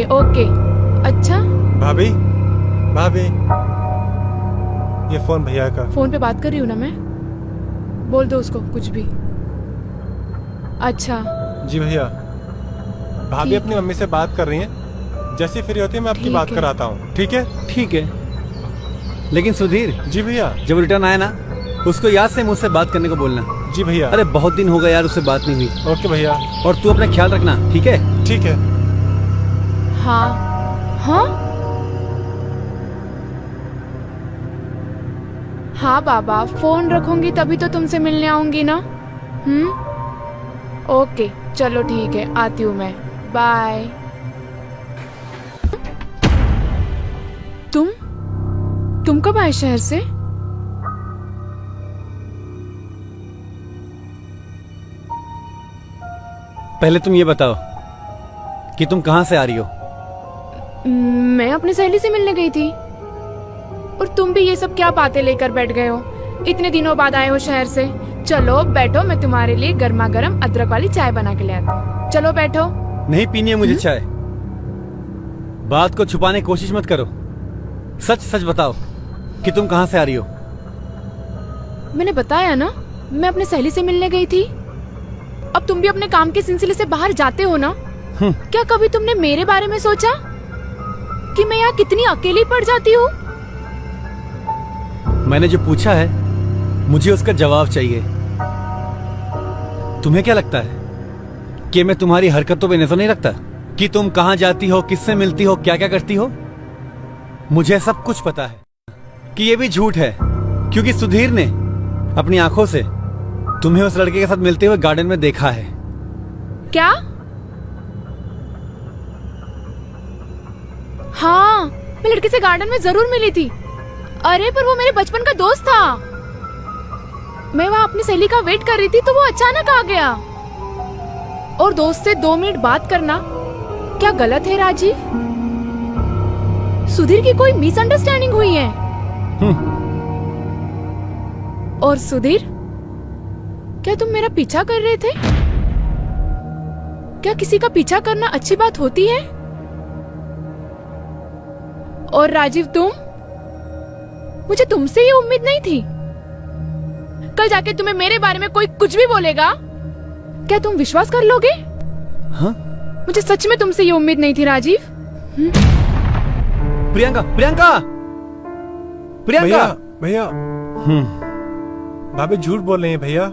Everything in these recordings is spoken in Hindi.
ओके। अच्छा, भाभी भाभी, ये फोन भैया का। फोन पे बात कर रही हूँ ना मैं, बोल दो उसको कुछ भी। अच्छा जी भैया, भाभी ठीक अपनी है। मम्मी से बात कर रही हैं। जैसी फ्री होती है मैं आपकी ठीक बात है। कराता हूँ, ठीक है? ठीक है, लेकिन सुधीर जी भैया। जब रिटर्न आए ना, उसको याद से मुझसे बात करने को बोलना। जी भैया। अरे बहुत दिन हो गए यार, उससे बात नहीं हुई। ओके भैया। और तू अपना ख्याल रखना, ठीक है? ठीक है। हाँ हाँ हाँ बाबा, फोन रखूंगी तभी तो तुमसे मिलने आऊंगी ना। ओके चलो ठीक है, आती हूँ मैं, बाय। तुम कब आए शहर से? पहले तुम ये बताओ कि तुम कहाँ से आ रही हो? मैं अपनी सहेली से मिलने गई थी। और तुम भी ये सब क्या बातें लेकर बैठ गए हो? इतने दिनों बाद आए हो शहर से। चलो बैठो, मैं तुम्हारे लिए गर्मा गर्म अदरक वाली चाय बना के ले आता हूँ। चलो बैठो। नहीं पीनी है मुझे चाय। बात को छुपाने की कोशिश मत करो, सच सच बताओ कि तुम कहाँ से आ रही हो। मैंने बताया ना, मैं अपनी सहेली से मिलने गई थी। अब तुम भी अपने काम के सिलसिले से बाहर जाते हो ना। क्या कभी तुमने मेरे बारे में सोचा कि मैं यहाँ कितनी अकेली पड़ जाती हूँ? मैंने जो पूछा है मुझे उसका जवाब चाहिए। तुम्हें क्या लगता है कि मैं तुम्हारी हरकतों पे नजर नहीं रखता कि तुम कहाँ जाती हो, किससे मिलती हो, क्या क्या करती हो? मुझे सब कुछ पता है कि ये भी झूठ है, क्योंकि सुधीर ने अपनी आंखों से तुम्हें उस लड़के के साथ मिलते हुए गार्डन में देखा है। क्या? हाँ, मैं लड़के से गार्डन में जरूर मिली थी। अरे पर वो मेरे बचपन का दोस्त था। मैं वहाँ अपनी सहेली का वेट कर रही थी तो वो अचानक आ गया। और दोस्त से 2 मिनट बात करना क्या गलत है राजीव? सुधीर की कोई मिसअंडरस्टैंडिंग हुई है। और सुधीर, क्या तुम मेरा पीछा कर रहे थे? क्या किसी का पीछा करना अच्छी बात होती है? और राजीव तुम, मुझे तुमसे ये उम्मीद नहीं थी। कल जाके तुम्हें मेरे बारे में कोई कुछ भी बोलेगा, क्या तुम विश्वास कर लोगे? हाँ? मुझे सच में तुमसे ये उम्मीद नहीं थी राजीव। प्रियंका, प्रियंका, प्रियंका। भैया भाभी झूठ बोल रही है भैया।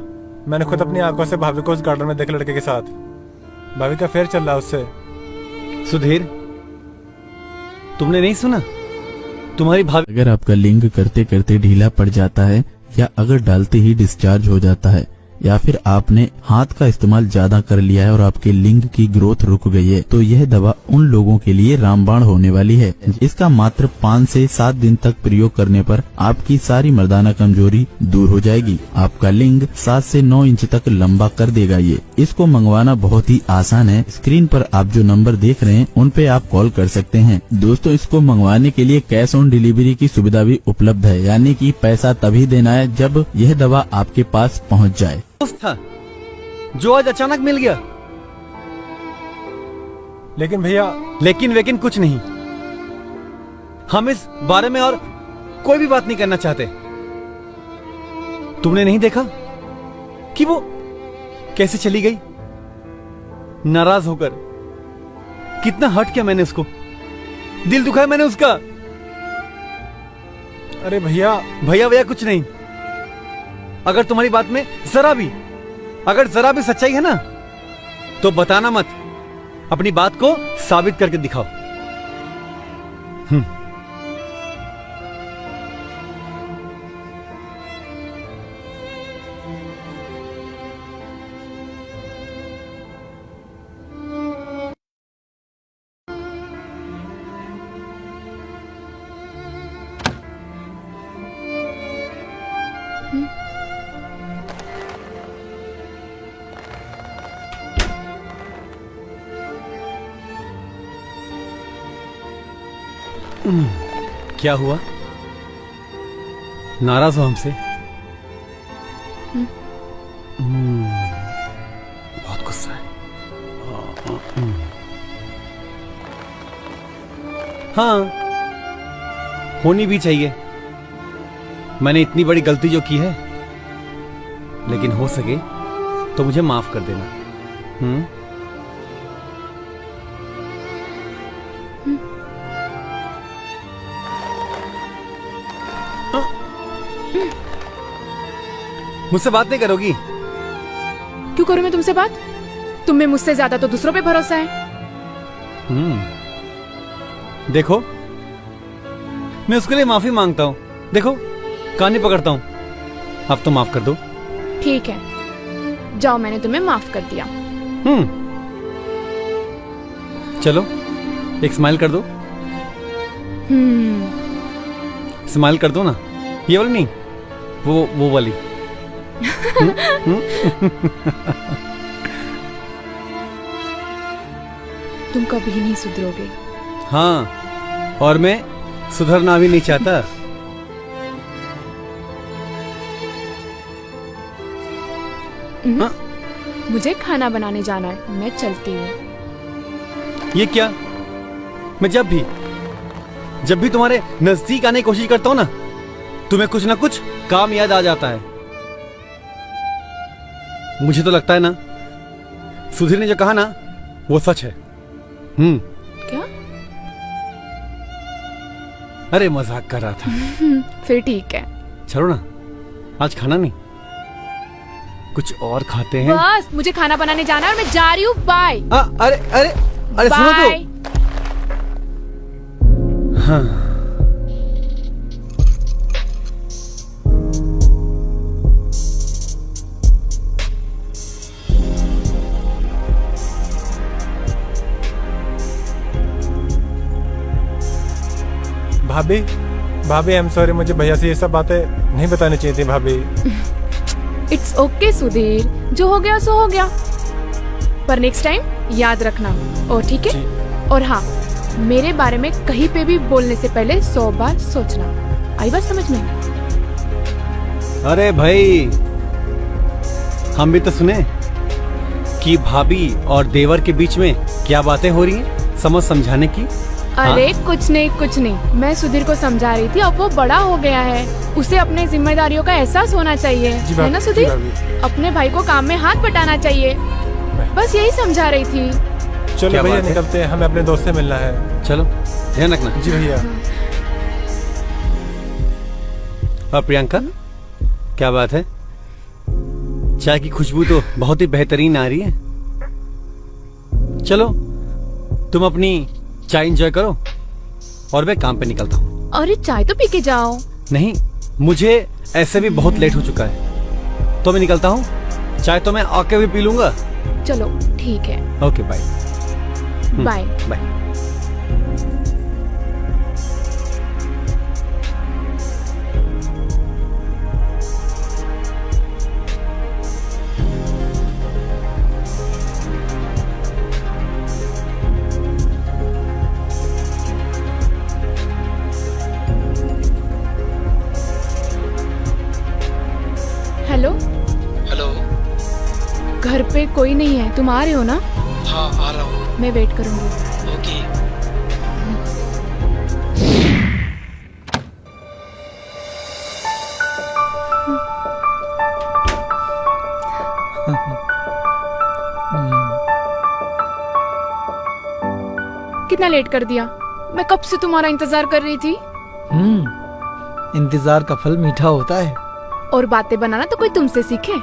मैंने खुद अपनी आंखों से भाभी को उस गार्डन में देखा लड़के के साथ। भाभी का फेयर चल रहा है उससे। सुधीर, तुमने नहीं सुना? तुम्हारी भाभी। अगर आपका लिंग करते करते ढीला पड़ जाता है, या अगर डालते ही डिस्चार्ज हो जाता है, या फिर आपने हाथ का इस्तेमाल ज्यादा कर लिया है और आपके लिंग की ग्रोथ रुक गई है, तो यह दवा उन लोगों के लिए रामबाण होने वाली है। इसका मात्र 5 से 7 दिन तक प्रयोग करने पर आपकी सारी मर्दाना कमजोरी दूर हो जाएगी। आपका लिंग 7 से 9 इंच तक लंबा कर देगा ये। इसको मंगवाना बहुत ही आसान है। स्क्रीन पर आप जो नंबर देख रहे हैं उन पे आप कॉल कर सकते हैं। दोस्तों, इसको मंगवाने के लिए कैश ऑन डिलीवरी की सुविधा भी उपलब्ध है, यानी कि पैसा तभी देना है जब यह दवा आपके पास पहुँच जाए। था जो आज अचानक मिल गया। लेकिन भैया, लेकिन कुछ नहीं। हम इस बारे में और कोई भी बात नहीं करना चाहते। तुमने नहीं देखा कि वो कैसे चली गई नाराज होकर? कितना हर्ट किया मैंने उसको, दिल दुखाया मैंने उसका। अरे भैया, भैया कुछ नहीं। अगर तुम्हारी बात में जरा भी सच्चाई है ना, तो बताना मत, अपनी बात को साबित करके दिखाओ। क्या हुआ? नाराज हो हमसे? बहुत गुस्सा है। हाँ, होनी भी चाहिए। मैंने इतनी बड़ी गलती जो की है, लेकिन हो सके तो मुझे माफ कर देना। मुझसे बात नहीं करोगी? क्यों करूं मैं तुमसे बात? तुम्हें मुझसे ज्यादा तो दूसरों पे भरोसा है। देखो, मैं उसके लिए माफी मांगता हूँ। देखो, कान नहीं पकड़ता हूँ। अब तो माफ कर दो। ठीक है, जाओ, मैंने तुम्हें माफ कर दिया। चलो, एक स्माइल कर दो। स्माइल कर दो ना, ये वाली नहीं, वो वाली। तुम कभी नहीं सुधरोगे। हाँ, और मैं सुधरना भी नहीं चाहता। मुझे खाना बनाने जाना है, मैं चलती हूँ। ये क्या? मैं जब भी तुम्हारे नजदीक आने की कोशिश करता हूँ ना, तुम्हें कुछ ना कुछ काम याद आ जाता है। मुझे तो लगता है ना, सुधीर ने जो कहा ना, वो सच है। क्या? अरे मजाक कर रहा था। फिर ठीक है। चलो ना, आज खाना नहीं, कुछ और खाते हैं। बस, मुझे खाना बनाने जाना है और मैं जा रही हूँ। बाय। अरे अरे अरे, सुनो तो। हाँ, भाभी भाभी, आई एम सॉरी, मुझे भैया से ये सब बातें नहीं बतानी चाहिए थी भाभी। इट्स ओके सुधीर, जो हो गया सो हो गया, पर नेक्स्ट टाइम याद रखना। और ठीक है? और हाँ, मेरे बारे में कहीं पे भी बोलने से पहले 100 बार सोचना। आई बात समझ में? अरे भाई, हम भी तो सुने कि भाभी और देवर के बीच में क्या बातें हो रही हैं, समझाने की। अरे कुछ नहीं, मैं सुधीर को समझा रही थी। अब वो बड़ा हो गया है, उसे अपने जिम्मेदारियों का एहसास होना चाहिए, है ना सुधीर? अपने भाई को काम में हाथ बटाना चाहिए, बस यही समझा रही थी। चलो भैया, निकलते हैं, हमें अपने दोस्त से मिलना है। चलो, ध्यान रखना। जी भैया। और प्रियंका, क्या बात है? चाय की खुशबू तो बहुत ही बेहतरीन आ रही है। चलो, तुम अपनी चाय एंजॉय करो और मैं काम पे निकलता हूँ। अरे चाय तो पी के जाओ। नहीं, मुझे ऐसे भी बहुत लेट हो चुका है, तो मैं निकलता हूँ। चाय तो मैं आके भी पी लूंगा। चलो ठीक है। Okay, bye bye bye. Hello. Hello. घर पे कोई नहीं है, तुम आ रहे हो ना? हाँ, आ रहा हूँ। मैं वेट करूंगी। ओके। कितना लेट कर दिया? मैं कब से तुम्हारा इंतजार कर रही थी। इंतजार का फल मीठा होता है। और बातें बनाना तो कोई तुमसे सीखे।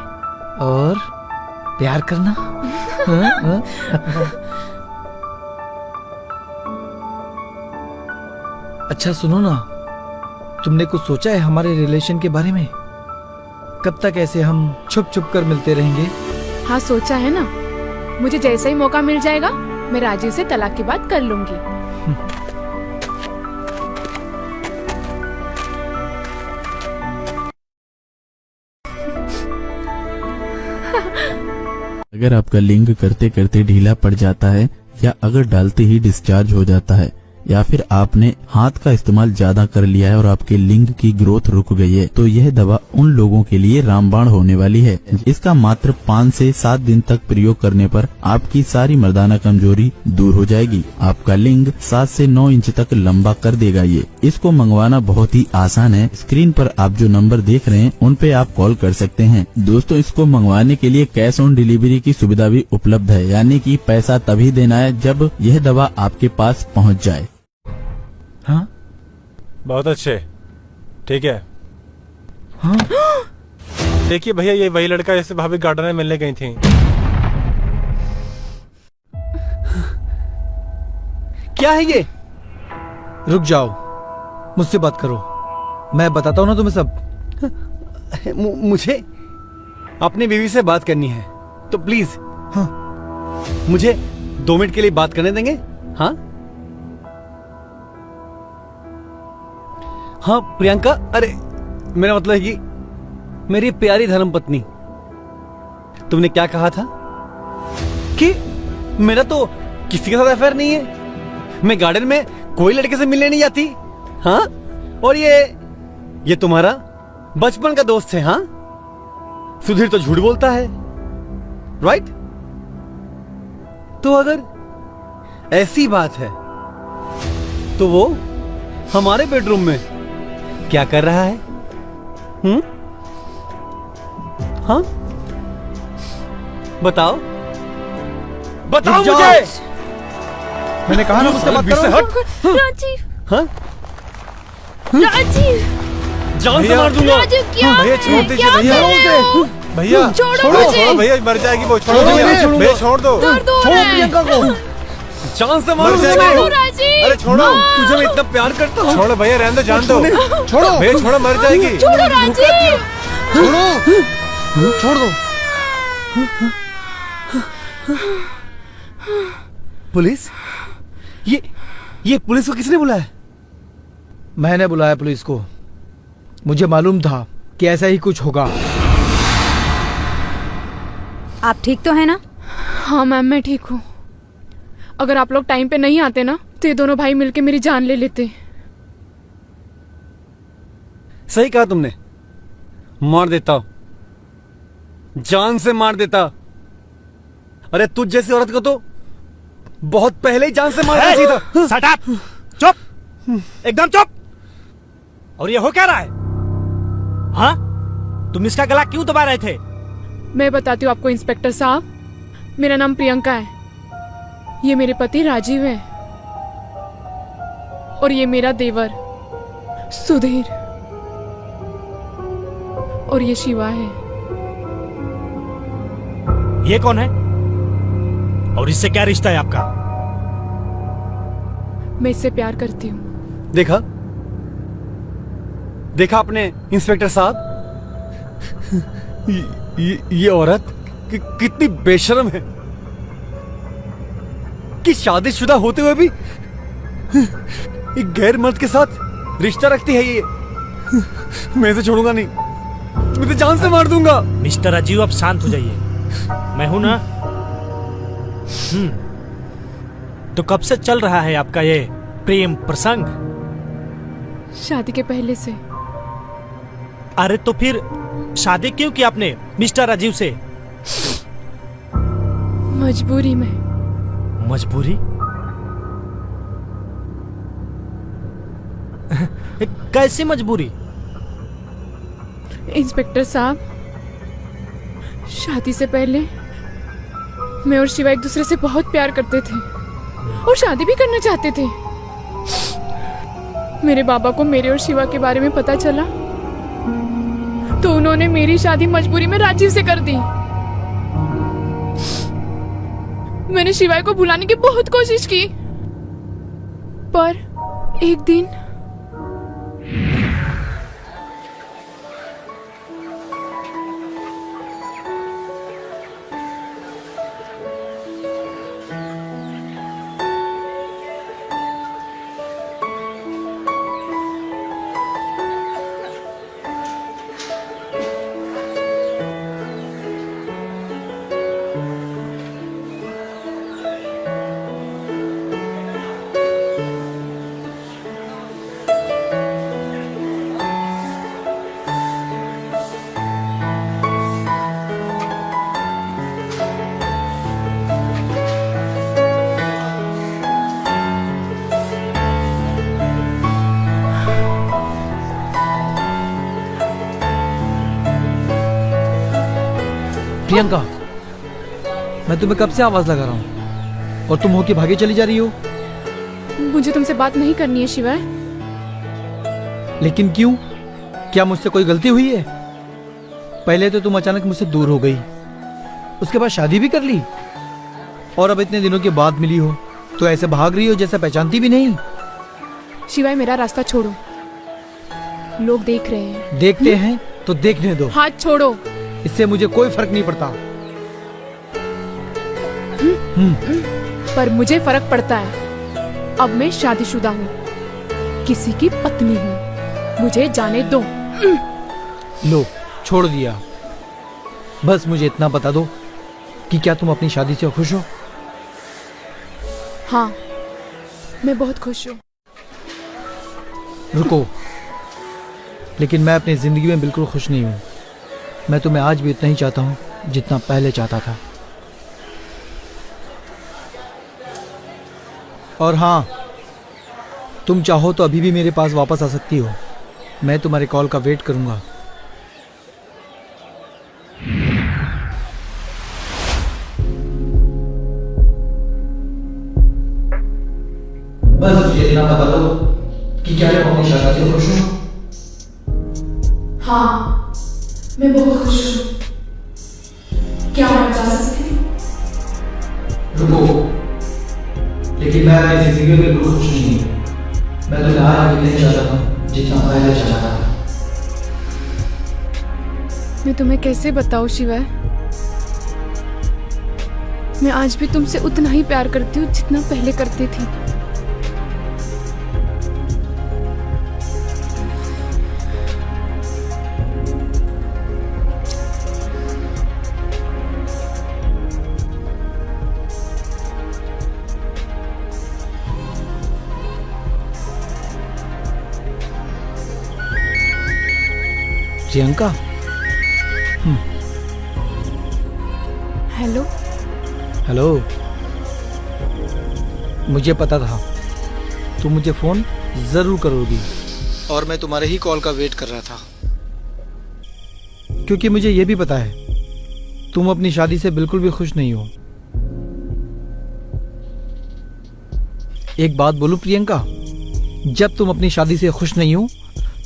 और प्यार करना। अच्छा सुनो ना, तुमने कुछ सोचा है हमारे रिलेशन के बारे में? कब तक ऐसे हम छुप छुप कर मिलते रहेंगे? हाँ सोचा है ना, मुझे जैसा ही मौका मिल जाएगा मैं राजीव से तलाक की बात कर लूंगी। अगर आपका लिंग करते करते ढीला पड़ जाता है या अगर डालते ही डिस्चार्ज हो जाता है या फिर आपने हाथ का इस्तेमाल ज्यादा कर लिया है और आपके लिंग की ग्रोथ रुक गई है, तो यह दवा उन लोगों के लिए रामबाण होने वाली है। इसका मात्र 5 से 7 दिन तक प्रयोग करने पर आपकी सारी मर्दाना कमजोरी दूर हो जाएगी। आपका लिंग 7 से 9 इंच तक लंबा कर देगा। ये इसको मंगवाना बहुत ही आसान है। स्क्रीन पर आप जो नंबर देख रहे हैं उन पे आप कॉल कर सकते हैं। दोस्तों, इसको मंगवाने के लिए कैश ऑन डिलीवरी की सुविधा भी उपलब्ध है, यानी कि पैसा तभी देना है जब यह दवा आपके पास पहुंच जाए। हाँ बहुत अच्छे, ठीक है। हाँ देखिए भैया, ये वही लड़का जैसे भाभी गार्डन में मिलने गई थी। क्या है ये? रुक जाओ, मुझसे बात करो, मैं बताता हूँ ना तुम्हें सब। मुझे अपनी बीवी से बात करनी है, तो प्लीज हाँ मुझे 2 मिनट के लिए बात करने देंगे? हाँ हाँ प्रियंका, अरे मेरा मतलब है कि मेरी प्यारी धर्मपत्नी, तुमने क्या कहा था कि मेरा तो किसी के साथ अफेयर नहीं है, मैं गार्डन में कोई लड़के से मिलने नहीं जाती। हाँ, और ये तुम्हारा बचपन का दोस्त है। हाँ, सुधीर तो झूठ बोलता है, राइट? तो अगर ऐसी बात है तो वो हमारे बेडरूम में क्या कर रहा है? हाँ, बताओ बताओ मुझे। मैंने कहा ना मुझसे बात करो। राजीव, हाँ, राजीव, जान से भैया, मार दूंगा। राजीव, क्या भैया छोड़ है? दीजिए क्या भैया। कर रहे हो? भैया छोड़ो छोड़ो मुझे। छोड़ो भैया, मर जाएगी वो। छोड़ो छोड़ो, भैया, नहीं छोड़ूंगा। भैया छोड़ दो। दर्द हो छोड़ो रहा है। प्रियंका को। जान से मर मारूंगा। जाएगा छोड़ो वो। राजीव। अरे छोड़ो, तुझे मैं इतना प्यार करता हूँ। छोड़ो भैया, रहने दो, जान दो। छोड़ो भैया छोड़ो, मर जाएगी। छोड़ो राजीव। छोड़ो, छोड़ दो। पुलिस? ये पुलिस को किसने बुलाया? मैंने बुलाया पुलिस को, मुझे मालूम था कि ऐसा ही कुछ होगा। आप ठीक तो है ना? हाँ मैम, मैं ठीक हूँ। अगर आप लोग टाइम पे नहीं आते ना तो ये दोनों भाई मिलके मेरी जान ले लेते। सही कहा तुमने, मार देता, जान से मार देता। अरे तुझ जैसी औरत को तो बहुत पहले ही जान से मार देना चाहिए था। Shut up! चुप, एकदम चुप। और ये हो क्या रहा है? हाँ, तुम इसका गला क्यों दबा रहे थे? मैं बताती हूँ आपको इंस्पेक्टर साहब, मेरा नाम प्रियंका है, ये मेरे पति राजीव है और ये मेरा देवर सुधीर और ये शिवा है। ये कौन है और इससे क्या रिश्ता है आपका? मैं इससे प्यार करती हूँ। देखा देखा आपने इंस्पेक्टर साहब, ये औरत कितनी बेशर्म है कि शादीशुदा होते हुए भी एक गैर मर्द के साथ रिश्ता रखती है। ये मैं इसे छोड़ूंगा नहीं, मैं तो जान से मार दूंगा। मिस्टर राजीव, आप शांत हो जाइए, मैं हूं ना। तो कब से चल रहा है आपका ये प्रेम प्रसंग? शादी के पहले से। अरे तो फिर शादी क्यों की आपने मिस्टर राजीव से? मजबूरी में। मजबूरी? कैसी मजबूरी? इंस्पेक्टर साहब, शादी से पहले मैं और शिवा एक दूसरे से बहुत प्यार करते थे और शादी भी करना चाहते थे। मेरे बाबा को मेरे और शिवा के बारे में पता चला तो उन्होंने मेरी शादी मजबूरी में राजीव से कर दी। मैंने शिवाय को भुलाने की बहुत कोशिश की, पर एक दिन प्रियंका, मैं तुम्हें कब से आवाज लगा रहा हूँ और तुम होके भागे चली जा रही हो। मुझे तुमसे बात नहीं करनी है शिवाय। लेकिन क्यों? क्या मुझसे कोई गलती हुई है? पहले तो तुम अचानक मुझसे दूर हो गई, उसके बाद शादी भी कर ली, और अब इतने दिनों के बाद मिली हो तो ऐसे भाग रही हो जैसे पहचानती भी नहीं। शिवाय मेरा रास्ता छोड़ो, लोग देख रहे हैं। देखते हैं तो देखने दो, हाथ छोड़ो। इससे मुझे कोई फर्क नहीं पड़ता। पर मुझे फर्क पड़ता है। अब मैं शादीशुदा हूँ, किसी की पत्नी हूँ, मुझे जाने दो। लो, छोड़ दिया। बस मुझे इतना बता दो कि क्या तुम अपनी शादी से खुश हो? हाँ, मैं बहुत खुश हूँ। रुको, लेकिन मैं अपनी जिंदगी में बिल्कुल खुश नहीं हूँ। मैं तुम्हें आज भी उतना ही चाहता हूँ जितना पहले चाहता था। और हाँ, तुम चाहो तो अभी भी मेरे पास वापस आ सकती हो। मैं तुम्हारे कॉल का वेट करूंगा। बस मुझे इतना बता दो कि क्या तुम अपनी शादी से खुश हो? हाँ, मैं बहुत खुश हूँ। क्या मैं जा सकती हूँ? रुको, लेकिन मैं अपनी जिंदगी में बिल्कुल खुश नहीं हूँ। मैं तुम्हें आज भी नहीं चाहता हूँ जितना पहले चाहता था। मैं तुम्हें कैसे बताऊँ शिवाय? मैं आज भी तुमसे उतना ही प्यार करती हूँ जितना पहले करती थी। प्रियंका, हेलो। हेलो। मुझे पता था तुम मुझे फोन जरूर करोगी, और मैं तुम्हारे ही कॉल का वेट कर रहा था, क्योंकि मुझे यह भी पता है तुम अपनी शादी से बिल्कुल भी खुश नहीं हो। एक बात बोलूं प्रियंका, जब तुम अपनी शादी से खुश नहीं हो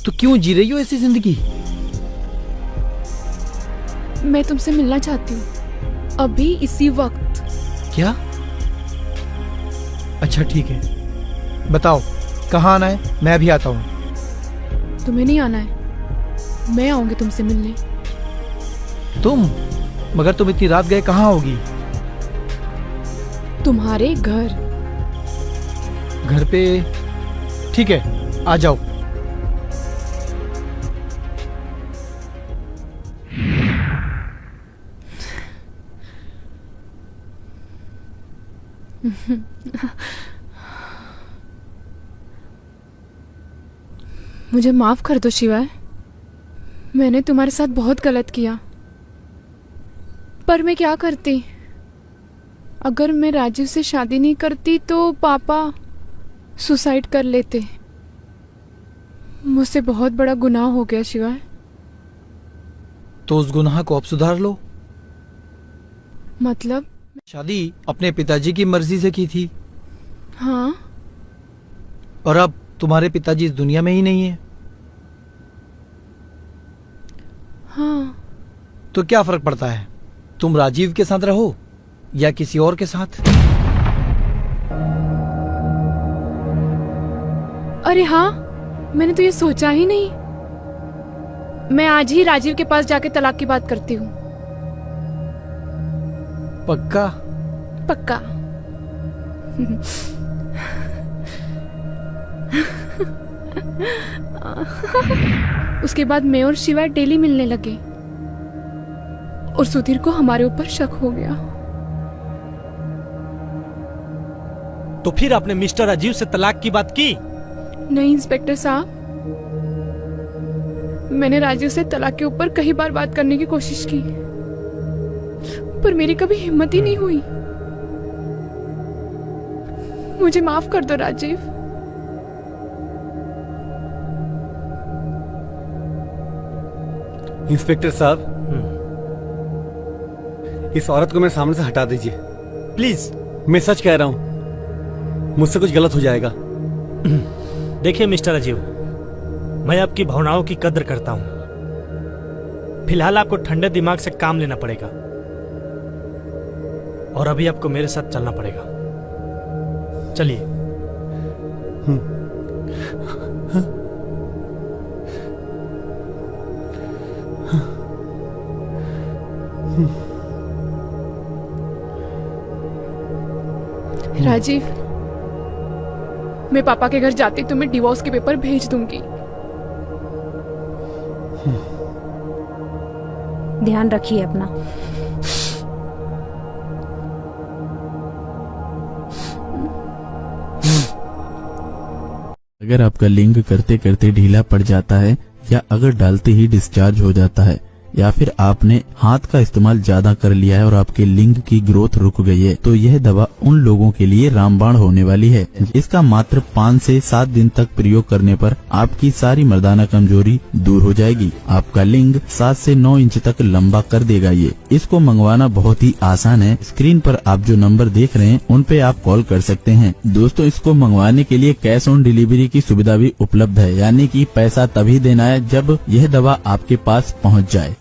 तो क्यों जी रही हो ऐसी जिंदगी? मैं तुमसे मिलना चाहती हूँ, अभी इसी वक्त। क्या? अच्छा ठीक है, बताओ कहाँ आना है, मैं अभी आता हूँ। तुम्हें नहीं आना है, मैं आऊंगी तुमसे मिलने। तुम? मगर तुम इतनी रात गए कहाँ होगी? तुम्हारे घर। घर पे? ठीक है, आ जाओ। मुझे माफ कर दो शिवाय, मैंने तुम्हारे साथ बहुत गलत किया। पर मैं क्या करती? अगर मैं राजीव से शादी नहीं करती तो पापा सुसाइड कर लेते। मुझसे बहुत बड़ा गुनाह हो गया शिवाय। तो उस गुनाह को अब सुधार लो। मतलब? शादी अपने पिताजी की मर्जी से की थी, हाँ। और अब तुम्हारे पिताजी इस दुनिया में ही नहीं है। हाँ। तो क्या फर्क पड़ता है, तुम राजीव के साथ रहो या किसी और के साथ? अरे हाँ, मैंने तो ये सोचा ही नहीं। मैं आज ही राजीव के पास जाके तलाक की बात करती हूँ। पक्का? पक्का। उसके बाद मैं और शिवा डेली मिलने लगे और सुधीर को हमारे ऊपर शक हो गया। तो फिर आपने मिस्टर राजीव से तलाक की बात की? नहीं इंस्पेक्टर साहब, मैंने राजीव से तलाक के ऊपर कई बार बात करने की कोशिश की, पर मेरी कभी हिम्मत ही नहीं हुई। मुझे माफ कर दो राजीव। इंस्पेक्टर साहब, इस औरत को मेरे सामने से हटा दीजिए। प्लीज। मैं सच कह रहा हूँ, मुझसे कुछ गलत हो जाएगा। देखिए मिस्टर राजीव, मैं आपकी भावनाओं की कद्र करता हूं। फिलहाल आपको ठंडे दिमाग से काम लेना पड़ेगा और अभी आपको मेरे साथ चलना पड़ेगा। चलिए। राजीव, मैं पापा के घर जाती तो मैं डिवोर्स के पेपर भेज दूंगी। ध्यान रखिए अपना। अगर आपका लिंग करते करते ढीला पड़ जाता है या अगर डालते ही डिस्चार्ज हो जाता है या फिर आपने हाथ का इस्तेमाल ज्यादा कर लिया है और आपके लिंग की ग्रोथ रुक गई है, तो यह दवा उन लोगों के लिए रामबाण होने वाली है। इसका मात्र 5 से 7 दिन तक प्रयोग करने पर आपकी सारी मर्दाना कमजोरी दूर हो जाएगी। आपका लिंग 7 से 9 इंच तक लंबा कर देगा ये। इसको मंगवाना बहुत ही आसान है। स्क्रीन पर आप जो नंबर देख रहे हैं उन पे आप कॉल कर सकते हैं। दोस्तों, इसको मंगवाने के लिए कैश ऑन डिलीवरी की सुविधा भी उपलब्ध है, यानी कि पैसा तभी देना है जब यह दवा आपके पास पहुंच जाए।